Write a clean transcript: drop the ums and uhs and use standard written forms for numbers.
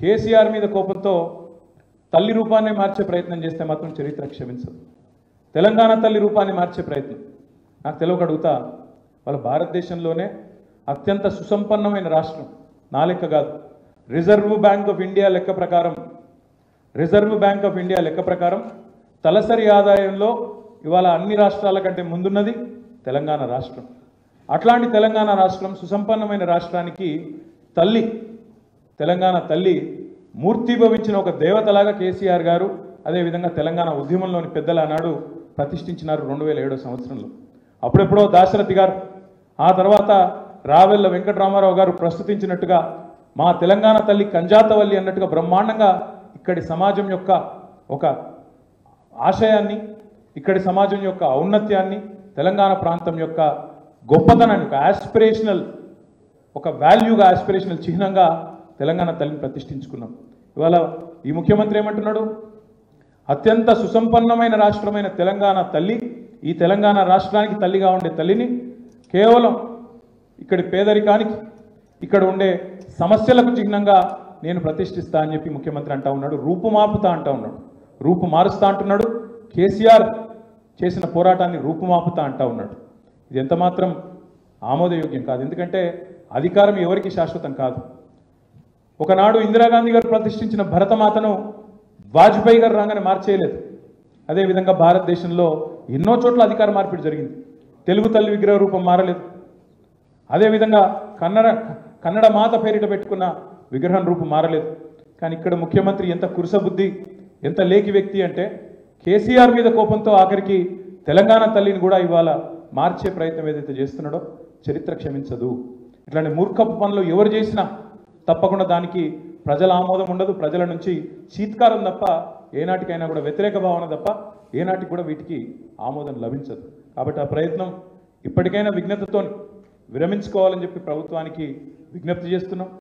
కేసీఆర్ మీద కోపంతో తల్లి రూపాన్ని మార్చే ప్రయత్నం చేస్తే మాత్రం చరిత్ర క్షమించదు. తెలంగాణ తల్లి రూపాన్ని మార్చే ప్రయత్నం నాకు తెలియక అడుగుతా, వాళ్ళ భారతదేశంలోనే అత్యంత సుసంపన్నమైన రాష్ట్రం, నా లెక్క కాదు, రిజర్వ్ బ్యాంక్ ఆఫ్ ఇండియా లెక్క ప్రకారం తలసరి ఆదాయంలో ఇవాళ అన్ని రాష్ట్రాల కంటే ముందున్నది తెలంగాణ రాష్ట్రం. అట్లాంటి తెలంగాణ రాష్ట్రం, సుసంపన్నమైన రాష్ట్రానికి తల్లి, తెలంగాణ తల్లి మూర్తిభవించిన ఒక దేవతలాగా కేసీఆర్ గారు, అదేవిధంగా తెలంగాణ ఉద్యమంలోని పెద్దలు ఆనాడు ప్రతిష్ఠించినారు 2007 సంవత్సరంలో. అప్పుడెప్పుడో దాశరథి గారు, ఆ తర్వాత రావెల్ల వెంకటరామారావు గారు ప్రస్తుతించినట్టుగా మా తెలంగాణ తల్లి కంజాతవల్లి అన్నట్టుగా బ్రహ్మాండంగా ఇక్కడి సమాజం యొక్క ఒక ఆశయాన్ని, ఇక్కడి సమాజం యొక్క ఔన్నత్యాన్ని, తెలంగాణ ప్రాంతం యొక్క గొప్పతనాన్ని ఒక ఆస్పిరేషనల్, ఒక వాల్యూగా, ఆస్పిరేషనల్ చిహ్నంగా తెలంగాణ తల్లిని ప్రతిష్ఠించుకున్నాం. ఇవాళ ఈ ముఖ్యమంత్రి ఏమంటున్నాడు? అత్యంత సుసంపన్నమైన రాష్ట్రమైన తెలంగాణ తల్లి, ఈ తెలంగాణ రాష్ట్రానికి తల్లిగా ఉండే తల్లిని కేవలం ఇక్కడి పేదరికానికి, ఇక్కడ ఉండే సమస్యలకు చిహ్నంగా నేను ప్రతిష్ఠిస్తా అని చెప్పి ముఖ్యమంత్రి అంటా ఉన్నాడు. రూపుమాపుతా అంటా ఉన్నాడు, రూపు మారుస్తా అంటున్నాడు. కేసీఆర్ చేసిన పోరాటాన్ని రూపుమాపుతా అంటా ఉన్నాడు. ఇది ఎంత మాత్రం ఆమోదయోగ్యం కాదు. ఎందుకంటే అధికారం ఎవరికి శాశ్వతం కాదు. ఒకనాడు ఇందిరాగాంధీ గారు ప్రతిష్ఠించిన భరతమాతను వాజ్పేయి గారు రాగానే మార్చేయలేదు. అదేవిధంగా భారతదేశంలో ఎన్నో చోట్ల అధికార మార్పిడి జరిగింది. తెలుగు తల్లి విగ్రహ రూపం మారలేదు. అదేవిధంగా కన్నడ మాత పేరిట పెట్టుకున్న విగ్రహం రూపం మారలేదు. కానీ ఇక్కడ ముఖ్యమంత్రి ఎంత కురుసబుద్ధి, ఎంత లేకి వ్యక్తి అంటే కేసీఆర్ మీద కోపంతో ఆఖరికి తెలంగాణ తల్లిని కూడా ఇవాళ మార్చే ప్రయత్నం ఏదైతే చేస్తున్నాడో చరిత్ర క్షమించదు. ఇట్లాంటి మూర్ఖపు పనులు ఎవరు చేసినా తప్పకుండా దానికి ప్రజల ఆమోదం ఉండదు. ప్రజల నుంచి చీత్కారం తప్ప ఏనాటికైనా కూడా, వ్యతిరేక భావన తప్ప ఏనాటికి కూడా వీటికి ఆమోదం లభించదు. కాబట్టి ఆ ప్రయత్నం ఇప్పటికైనా విఘ్నతతో విరమించుకోవాలని చెప్పి ప్రభుత్వానికి విజ్ఞప్తి చేస్తున్నాం.